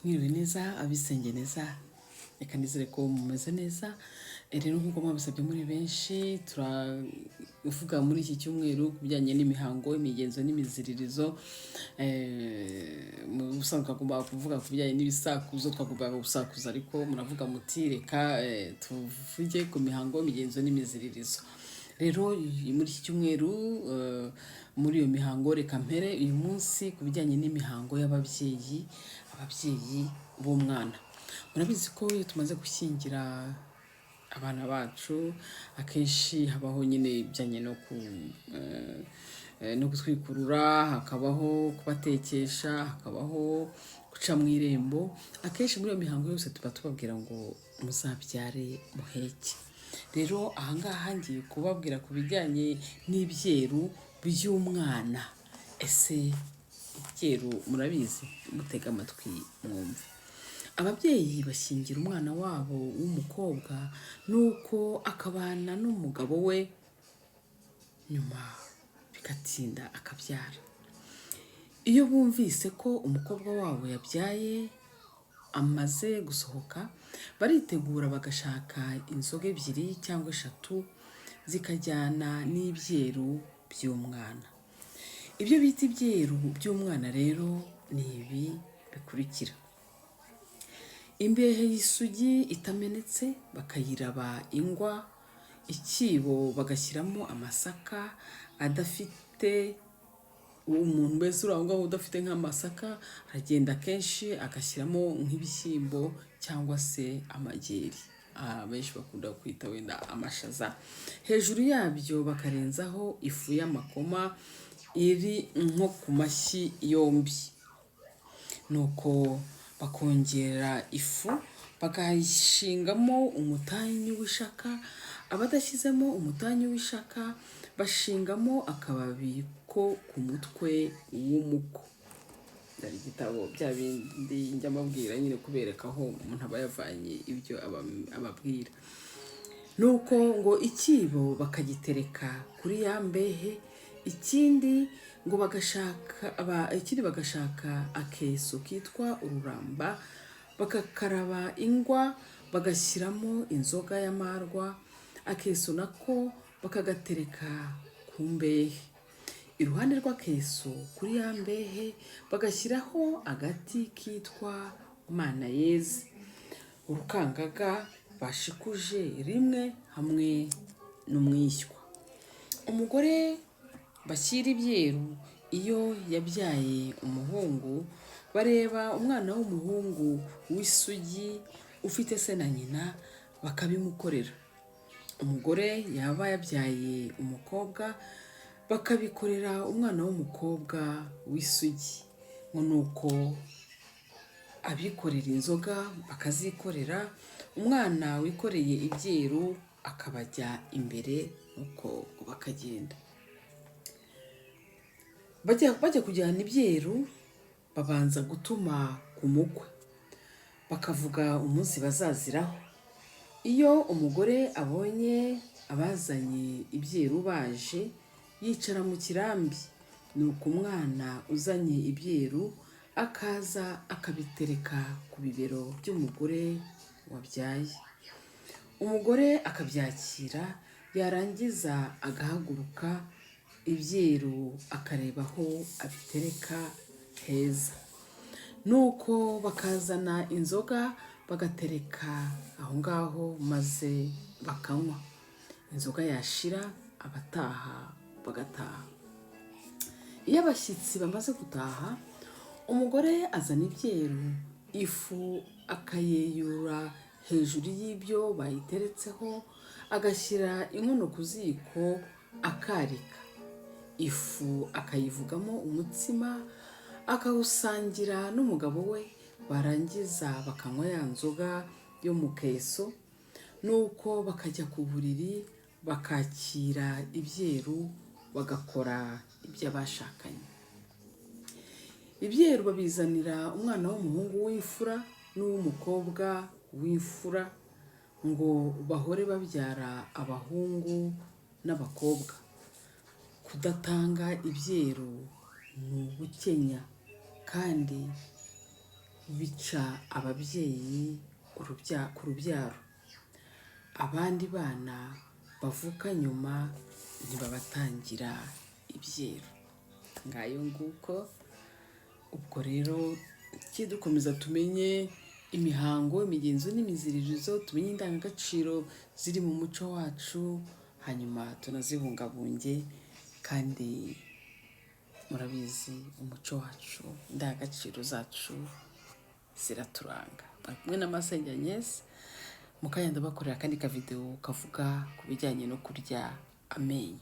Mwiriwe neza abisenge neza reka nizere ko mumeze neza. Rero nk'uko mwabisabye muri benshi turavuga muri iki cyumweru ku bijyanye n'imihango, imigenzo n'imiziririzo. Mu busanzwe twagombaga kuvuga ku bijyanye n'ibisakuzo, twagombaga gusakuza ariko muravuga muti reka tuvuge ku mihango, imigenzo n'imiziririzo. Rero muri iki cyumweru muri iyo mihango reka mpere uyu munsi ku bijyanye n'imihango y'ababyeyi, ababyeyi b'umwana. Murabizi ko iyo tumaze gushyingira abana bacu akenshi habaho nyine ibijyanye no gutwikurura, hakabaho kubatekesha, hakabaho guca mu irembo. Akenshi muri iyo mihango yose tuba tubabwira ngo muzabyare muheke. Rero ahangaha ngiye kubabwira ku bijyanye n'ibyeru by'umwana. Ese ibyeru murabizi? Mutega amatwi mwumve. Ababyeyi bashyingira umwana wabo w'umukobwa nuko akabana n'umugabo we, nyuma bigatinda akabyara. Iyo bumvise ko umukobwa wabo yabyaye amaze gusohoka, baritegura bagashaka inzoga ebyiri cyangwa eshatu zikajyana n'ibyeru by'umwana. Ibyo bita ibyeru by'umwana rero ni ibi bikurikira: imbehe y'isugi itamenetse bakayiraba ingwa, ikibo bagashyiramo amasaka adafite, umuntu wese uri aho ngaho udafite nk'amasaka aragenda kenshi agashyiramo nk'ibishyimbo cyangwa se amageri, benshi bakunda kwita wenda amashaza. Hejuru yabyo bakarenzaho ifu y'amakoma iri nko ku mashyi yombi, nuko bakongera ifu bakayishingamo umutanyu w'ishaka. Abadashyizemo umutanyu w'ishaka bashingamo akababi ko ku mutwe w'umuko. Hari igitabo bya bindi njya mbabwira nyine kubereka aho umuntu aba yavanye ibyo ababwira. Nuko ngo ikibo bakagitereka kuri ya mbehe, ikindi bagashaka akeso kitwa ururamba, bakakaraba ingwa bagashyiramo inzoga y'amarwa. Akeso nako bakagatereka ku mbehe, iruhande rw'akeso kuri ya mbehe bagashyiraho agati kitwa manayezi, urukangaga bashikuje rimwe hamwe n'umwishywa. Umugore bashyira ibyeru iyo yabyaye umuhungu, bareba umwana w'umuhungu w'isugi ufite se na nyina bakabimukorera. Umugore yaba yabyaye umukobwa bakabikorera umwana w'umukobwa w'isugi. ngo nuko abikorera inzoga bakazikorera, umwana wikoreye ibyeru akabajya imbere, nuko bakagenda. Bajya kujyana ibyeru babanza gutuma ku mukwe, bakavuga umunsi bazaziraho. Iyo umugore abonye abazanye ibyeru baje, yicara mu kirambi, nuko umwana uzanye ibyeru akaza akabitereka ku bibero by'umugore wabyaye. Umugore akabyakira, yarangiza agahaguruka, ibyeru akareba aho abitereka heza. Nuko bakazana inzoga bagatereka aho ngaho maze bakanywa. Inzoga yashira abataha bagataha. Iyo abashyitsi bamaze gutaha, umugore azana ibyeru, ifu akayeyura hejuru y'ibyo bayiteretseho, agashyira inkono ku ziko akarika. Ifu akayivugamo umutsima akawusangira n'umugabo we, barangiza bakanywa ya nzoga yo mu keso. Nuko bakajya ku buriri bakakira ibyeru bagakora ibyo bashakanye. Ibyeru babizanira umwana w'umuhungu w'imfura n'uw'umukobwa w'imfura, ngo bahore babyara abahungu n'abakobwa. Kudatanga ibyeru ni ubukenya kandi bica ababyeyi ku rubyaro, abandi bana bavuka nyuma ntibabatangira ibyeru. Ngayo nguko, ubwo rero dukomeza tumenye imihango, imigenzo n'imiziririzo, tumenye indangagaciro ziri mu muco wacu, hanyuma tunazibungabunge, kandi murabizi umuco wacu, indangagaciro zacu ziraturanga. Bari kumwe na Masenge Agnes, mu kanya ndabakorera akandi kavidewo kavuga ku bijyanye no kurya amenyo.